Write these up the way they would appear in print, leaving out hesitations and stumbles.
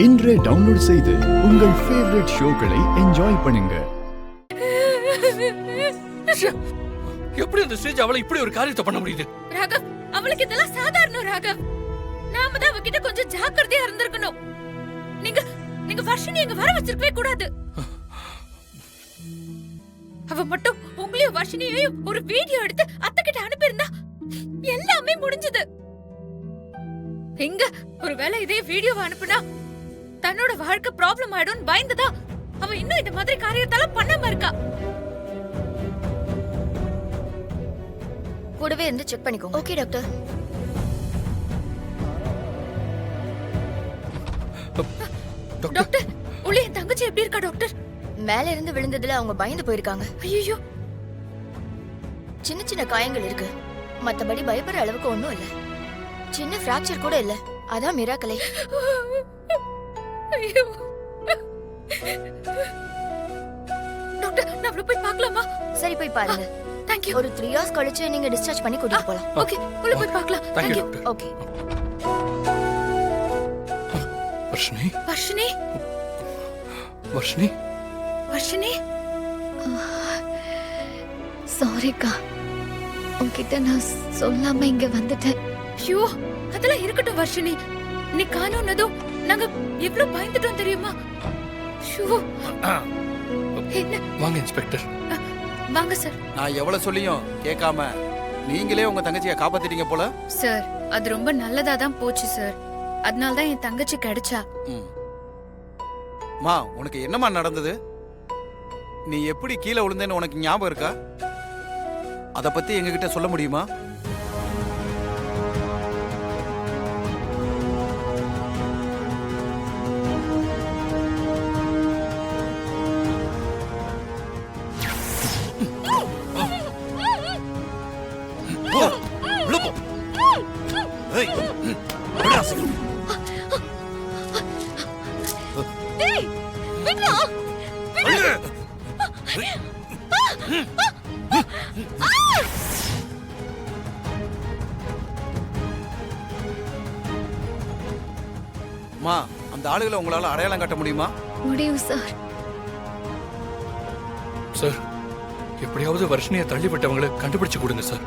இன்றே டவுன்லோட் செய்து உங்கள் ஃபேவரட் ஷோக்களை என்ஜாய் பண்ணுங்க. எப்படி அந்த ஸ்டேஜ் அவளை இப்படி ஒரு காரியத்தை பண்ண முடியுது? ராகவ், அவளுக்கு இதெல்லாம் சாதாரண ராகவ். நாம தான் அவகிட்ட கொஞ்சம் ஜாக்கிரதையா இருந்திருக்கணும். நீங்க வர்ஷினி எங்க வர வச்சிருக்கவே கூடாது. அவ மட்டும் உங்களையும் வர்ஷினியையும் ஒரு வீடியோ எடுத்து அத்தைகிட்ட அனுப்பியிருந்தா எல்லாமே முடிஞ்சது. எங்க ஒருவேளை இதே வீடியோவை அனுப்புனா தன்னோட வாழ்க்கை ப்ராப்ளம் ஆயிடும் பயந்துதா அவ இன்னும் இந்த மாதிரி காரியத்தால பண்ணாம இருக்கா. கூடவே இருந்து செக் பண்ணிக்கோங்க. Okay doctor. டாக்டர், உள்ளே என் தங்கச்சி எப்படி இருக்கா டாக்டர்? மேல இருந்து விழுந்ததுல அவங்க பயந்து போயிருக்காங்க. ஐயோ, சின்ன சின்ன காயங்கள் இருக்கு, மத்தபடி பயப்படுற அளவுக்கு ஒண்ணும் இல்ல. சின்ன பிராக்சர் கூட இல்ல. அதான் மிராக்கலே. ஐயோ டாக்டர், நான் அவளை போய் பார்க்கலாமா? சரி, போய் பாருங்க. Thank you. ஒரு 3 hours கழிச்சு நீங்க டிஸ்சார்ஜ் பண்ணி கூட்டிட்டு போலாம். ஓகே, உள்ள போய் பார்க்கலாம். Thank you. Okay. Varshini, Varshini, Varshini, Varshini. Sarika, உன்கிட்ட நான் சொல்லாம இங்க வந்துட்டேன். ஐயோ, அதெல்லாம் இருக்கட்டும் வர்ஷினி. நீ காணோன்னதும் நாங்க எவ்வளவு பயந்துட்டோம் தெரியுமா? ஐயோ, என்ன? வாங்க இன்ஸ்பெக்டர். வாங்க சார். நான் எவ்வளவு சொல்லியும் கேட்காம நீங்களே உங்க தங்கச்சியை காப்பாத்திட்டீங்க போல. சார், அது ரொம்ப நல்லதா தான் போச்சு சார். அதனால தான் என் தங்கச்சி கிடைச்சா. மா, உனக்கு என்னமா நடந்தது? நீ எப்படி கீழே விழுந்தேன்னு உனக்கு ஞாபகம் இருக்கா? அத பத்தி எங்ககிட்ட சொல்ல முடியுமா? மா, அந்த ஆளுகளை உங்களால அடையாளம் காட்ட முடியுமா? முடியும் சார். சார், எப்படியாவது வர்ஷினியை தள்ளிவிட்டவங்களை கண்டுபிடிச்சு கொடுங்க சார்.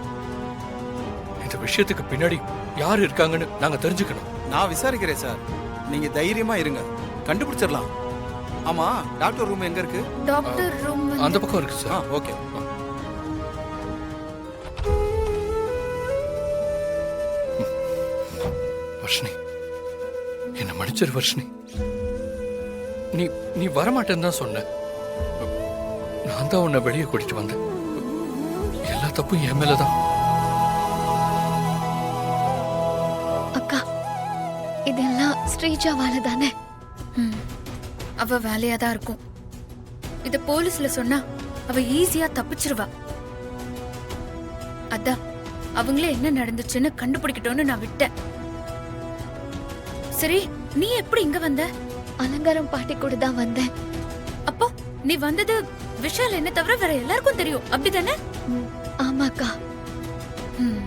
இந்த விஷயத்துக்கு பின்னாடி யார் இருக்காங்கன்னு நாங்க தெரிஞ்சுக்கணும். நான் விசாரிக்கிறேன் சார், நீங்க தைரியமா இருங்க, கண்டுபிடிச்சிடலாம். ஆமா, டாக்டர் ரூம் எங்க இருக்கு? டாக்டர் ரூம் அந்த பக்கம் இருக்கு சார். ஓகே. வர்ஷினி, என்ன மன்னிச்சிரு வர்ஷினி. நீ நீ வரமாட்டேன்னு தான் சொன்ன. நான் தான் உன்னை வெளியே கூட்டிட்டு வந்தேன். எல்லா தப்பும் என் மேலதான். அக்கா, இதெல்லாம் ஸ்ரீஜாவால தானே? அவ வேலையா தான் இருக்கும். இத போலீஸ்ல சொன்னா அவ ஈஸியா தப்பிச்சிருவா. அதான் அவங்களே என்ன நடந்துச்சுன்னு கண்டுபிடிக்கட்டும்னு நான் விட்டேன். சரி, நீ எப்படி இங்க வந்த? அலங்காரம் பாட்டி கூட தான் வந்தேன். அப்போ நீ வந்தது விஷால் என்ன தவிர வேற எல்லாருக்கும் தெரியும், அப்படிதானே? ஆமாக்கா. ம்.